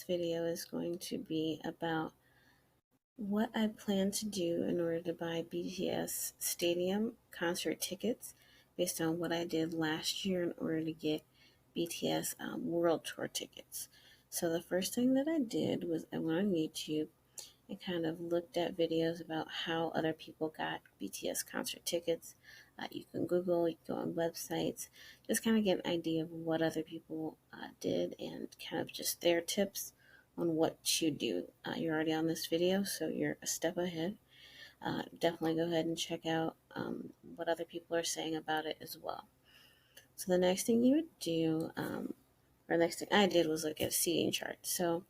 This video is going to be about what I plan to do in order to buy BTS stadium concert tickets based on what I did last year in order to get BTS world tour tickets. So the first thing that I did was I went on YouTube and kind of looked at videos about how other people got BTS concert tickets. You can Google, you can go on websites, just kind of get an idea of what other people did and kind of just their tips on what to do. You're already on this video, so you're a step ahead. Definitely go ahead and check out what other people are saying about it as well. So the next thing you would do, or next thing I did was look at a seating chart. So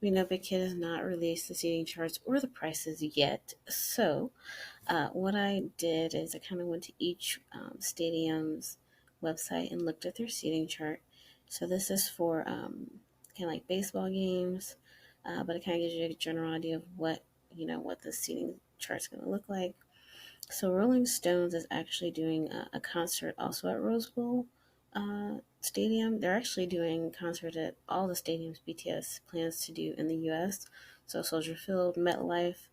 we know Big Kid has not released the seating charts or the prices yet. So what I did is I kind of went to each stadium's website and looked at their seating chart. So this is for kind of like baseball games, but it kind of gives you a general idea of what the seating chart's going to look like. So Rolling Stones is actually doing a concert also at Rose Bowl Stadium. They're actually doing concerts at all the stadiums BTS plans to do in the U.S. So Soldier Field, MetLife.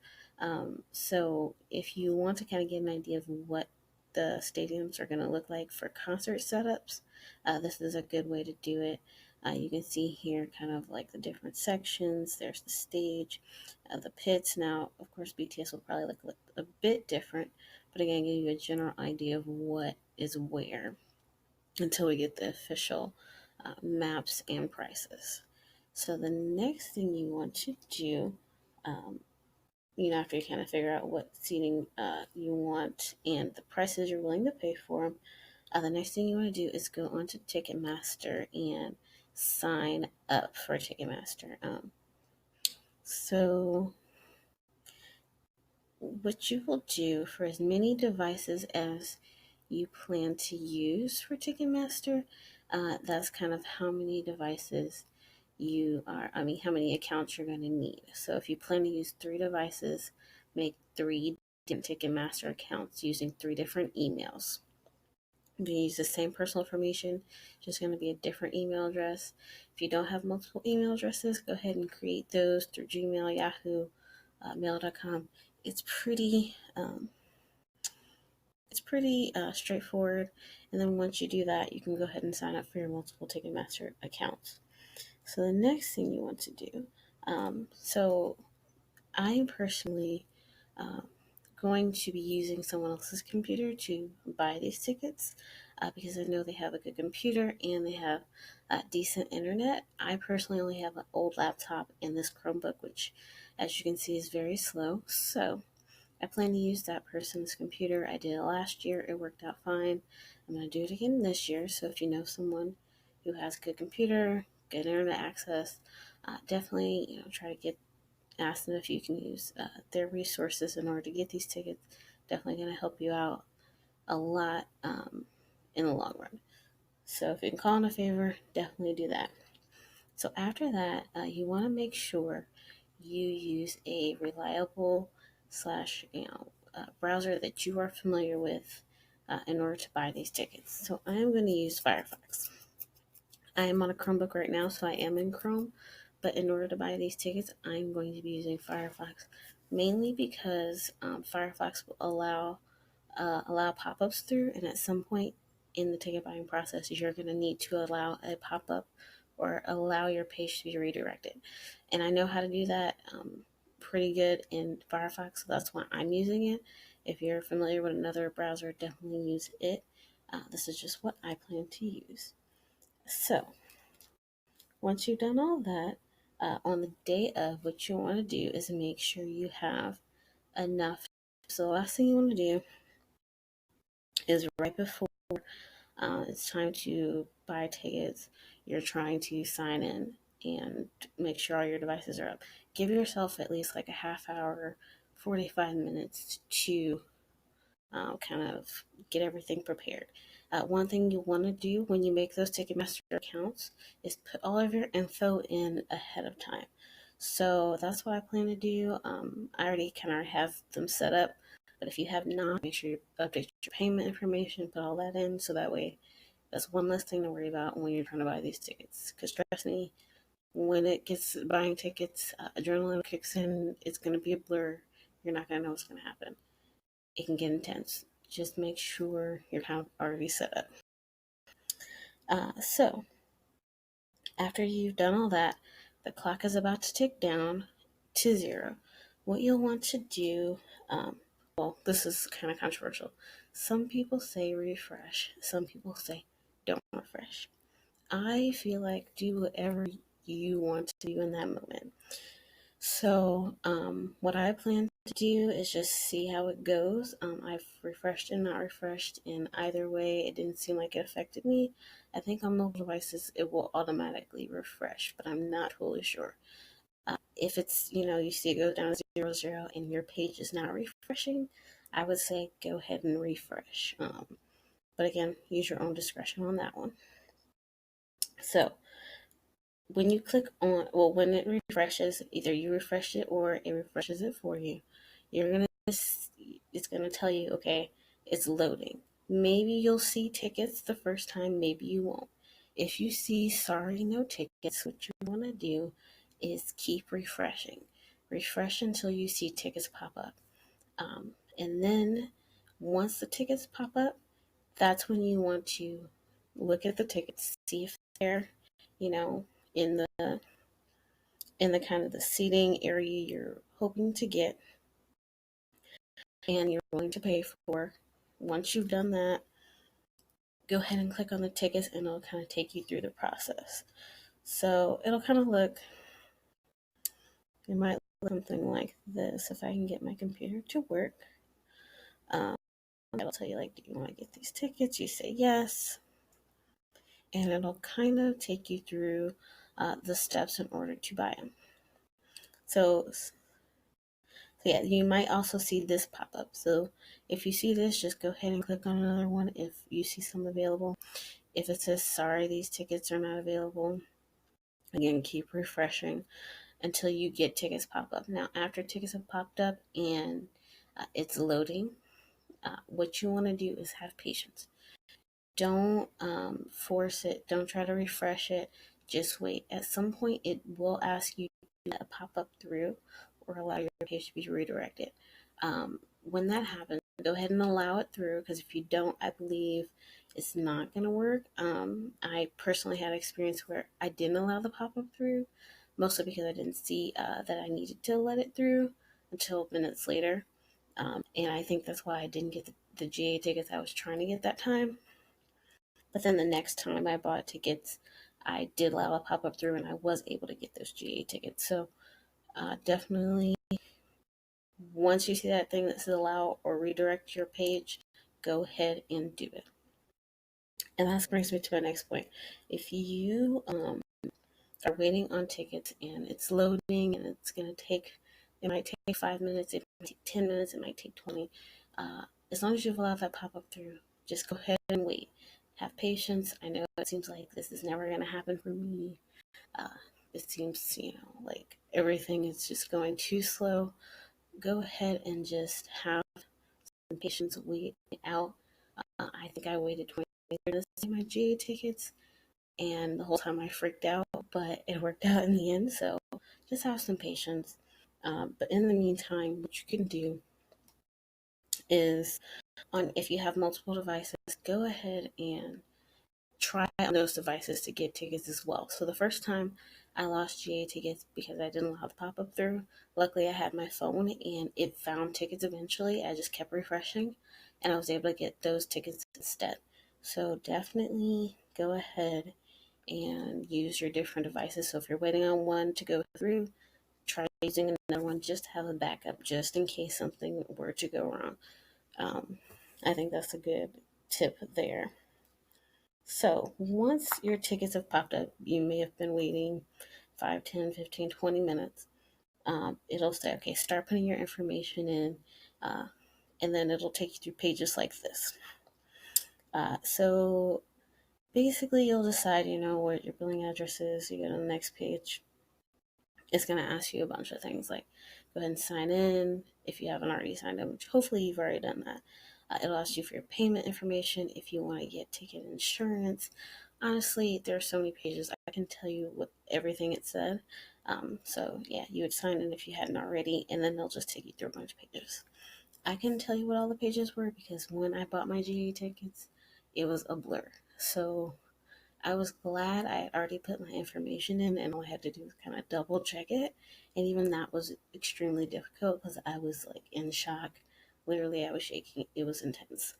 So if you want to kind of get an idea of what the stadiums are going to look like for concert setups, this is a good way to do it. You can see here kind of like the different sections. There's the stage, the pits. Now, of course, BTS will probably look a bit different, but again, give you a general idea of what is where until we get the official maps and prices. So the next thing you want to do, um, after you kind of figure out what seating you want and the prices you're willing to pay for them, the next thing you want to do is go onto Ticketmaster and sign up for Ticketmaster. So what you will do for as many devices as you plan to use for Ticketmaster, that's kind of how many devices how many accounts you're going to need. So if you plan to use 3 devices, make 3 different Ticketmaster accounts using 3 different emails. You can use the same personal information, just going to be a different email address. If you don't have multiple email addresses, go ahead and create those through Gmail, Yahoo, mail.com. It's pretty straightforward. And then once you do that, you can go ahead and sign up for your multiple Ticketmaster accounts. So the next thing you want to do, so I personally going to be using someone else's computer to buy these tickets because I know they have a good computer and they have decent internet. I personally only have an old laptop and this Chromebook, which, as you can see, is very slow. So I plan to use that person's computer. I did it last year. It worked out fine. I'm going to do it again this year. So if you know someone who has a good computer, good internet access, definitely try to ask them if you can use their resources in order to get these tickets. Definitely going to help you out a lot in the long run. So if you can call in a favor, definitely do that. So after that, you want to make sure you use a reliable slash browser that you are familiar with in order to buy these tickets. So I am going to use Firefox. I am on a Chromebook right now, so I am in Chrome. But in order to buy these tickets, I'm going to be using Firefox, mainly because Firefox will allow pop-ups through, and at some point in the ticket buying process, you're going to need to allow a pop-up or allow your page to be redirected. And I know how to do that pretty good in Firefox, so that's why I'm using it. If you're familiar with another browser, definitely use it. This is just what I plan to use. So once you've done all that, on the day of, what you want to do is make sure you have enough. So the last thing you want to do is right before it's time to buy tickets, you're trying to sign in and make sure all your devices are up. Give yourself at least like a half hour, 45 minutes to kind of get everything prepared. One thing you want to do when you make those Ticketmaster accounts is put all of your info in ahead of time. So that's what I plan to do. I already kind of have them set up, but if you have not, make sure you update your payment information, put all that in, so that way that's one less thing to worry about when you're trying to buy these tickets. Because trust me, when it gets buying tickets, adrenaline kicks in. It's going to be a blur. You're not going to know what's going to happen. It can get intense. Just make sure you're kind of already set up. So after you've done all that, the clock is about to tick down to 0. What you'll want to do, well, this is kind of controversial. Some people say refresh, some people say don't refresh. I feel like do whatever you want to do in that moment. So, what I plan to do is just see how it goes. I've refreshed and not refreshed, and either way, it didn't seem like it affected me. I think on mobile devices, it will automatically refresh, but I'm not totally sure. If it's, you see it goes down to 0, 0, and your page is not refreshing, I would say go ahead and refresh. But again, use your own discretion on that one. So, when you click on, well, when it refreshes, either you refresh it or it refreshes it for you. It's gonna tell you, okay, it's loading. Maybe you'll see tickets the first time, maybe you won't. If you see sorry, no tickets, what you want to do is keep refreshing. Refresh until you see tickets pop up. And then once the tickets pop up, that's when you want to look at the tickets, see if they're, you know, in the kind of the seating area you're hoping to get and you're willing to pay for. Once you've done that, go ahead and click on the tickets and it'll kind of take you through the process. So it'll kind of look, it might look something like this if I can get my computer to work. It'll tell you, like, do you want to get these tickets? You say yes. And it'll kind of take you through the steps in order to buy them. So yeah, you might also see this pop up. So if you see this, just go ahead and click on another one if you see some available. If it says, sorry, these tickets are not available, again, keep refreshing until you get tickets pop up. Now, after tickets have popped up and it's loading, what you want to do is have patience. Don't force it. Don't try to refresh it. Just wait. At some point, it will ask you to let a pop up through or allow your page to be redirected. When that happens, go ahead and allow it through, because if you don't, I believe it's not going to work. I personally had experience where I didn't allow the pop up through, mostly because I didn't see that I needed to let it through until minutes later. And I think that's why I didn't get the GA tickets I was trying to get that time. But then the next time I bought tickets, I did allow a pop up through and I was able to get those GA tickets. So definitely, once you see that thing that says allow or redirect your page, go ahead and do it. And that brings me to my next point. If you are waiting on tickets and it's loading and it's going to take, it might take 5 minutes, it might take 10 minutes, it might take 20. As long as you've allowed that pop up through, just go ahead and wait. Have patience. I know it seems like this is never going to happen for me. Uh, it seems, like everything is just going too slow. Go ahead and just have some patience, wait out. I think I waited 20 minutes to see my GA tickets, and the whole time I freaked out, but it worked out in the end. So just have some patience. But in the meantime, what you can do is, if you have multiple devices, go ahead and try on those devices to get tickets as well. So the first time I lost GA tickets because I didn't allow the pop up through. Luckily, I had my phone and it found tickets eventually. I just kept refreshing and I was able to get those tickets instead. So definitely go ahead and use your different devices. So if you're waiting on one to go through, try using another one just to have a backup just in case something were to go wrong. I think that's a good tip there. So once your tickets have popped up, you may have been waiting 5, 10, 15, 20 minutes. It'll say, okay, start putting your information in, and then it'll take you through pages like this. So basically, you'll decide, what your billing address is. You go to the next page. It's going to ask you a bunch of things like go ahead and sign in if you haven't already signed in, which hopefully you've already done that. It'll ask you for your payment information if you want to get ticket insurance, Honestly, there are so many pages. I can tell you what everything it said. So yeah, you would sign in if you hadn't already, and then they'll just take you through a bunch of pages. I can tell you what all the pages were because when I bought my GA tickets, it was a blur. So I was glad I had already put my information in, and all I had to do was kind of double check it. And even that was extremely difficult because I was like in shock. Literally, I was shaking. It was intense.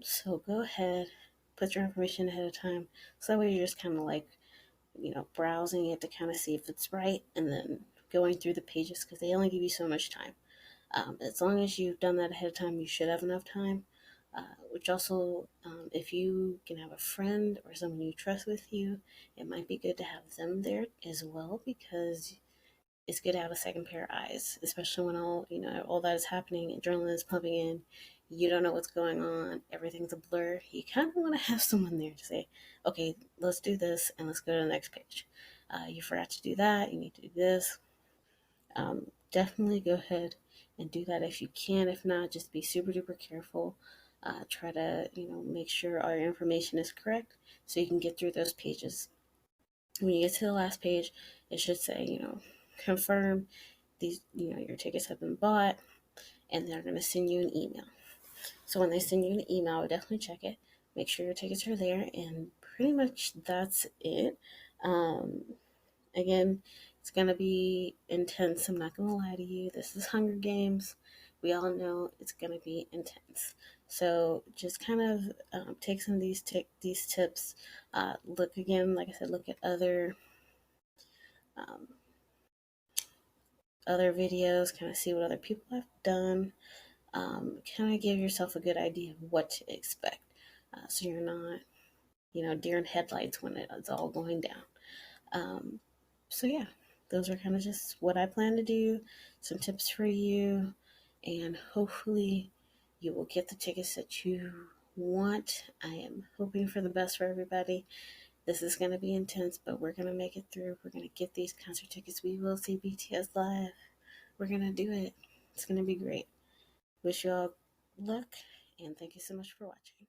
So go ahead, put your information ahead of time. So that way you're just kind of like, browsing it to kind of see if it's right, and then going through the pages because they only give you so much time. As long as you've done that ahead of time, you should have enough time. Which also, if you can have a friend or someone you trust with you, it might be good to have them there as well because it's good to have a second pair of eyes, especially when all that is happening, adrenaline is pumping in, you don't know what's going on, everything's a blur. You kind of want to have someone there to say, okay, let's do this and let's go to the next page. You forgot to do that. You need to do this. Definitely go ahead and do that if you can. If not, just be super duper careful. Try to make sure all your information is correct so you can get through those pages. When you get to the last page, it should say confirm these your tickets have been bought, and they're going to send you an email. So when they send you an email, definitely check it. Make sure your tickets are there, and pretty much that's it. Um, Again, it's gonna be intense. I'm not gonna lie to you. This is Hunger Games. We all know it's gonna be intense. So just kind of take some of these tips. Look again, like I said, look at um, other videos. Kind of see what other people have done. Kind of give yourself a good idea of what to expect, so you're not deer in headlights when it's all going down. Um, so yeah, those are kind of just what I plan to do, some tips for you, and hopefully you will get the tickets that you want. I am hoping for the best for everybody. This is going to be intense, but we're going to make it through. We're going to get these concert tickets. We will see BTS live. We're going to do it. It's going to be great. Wish you all luck, and thank you so much for watching.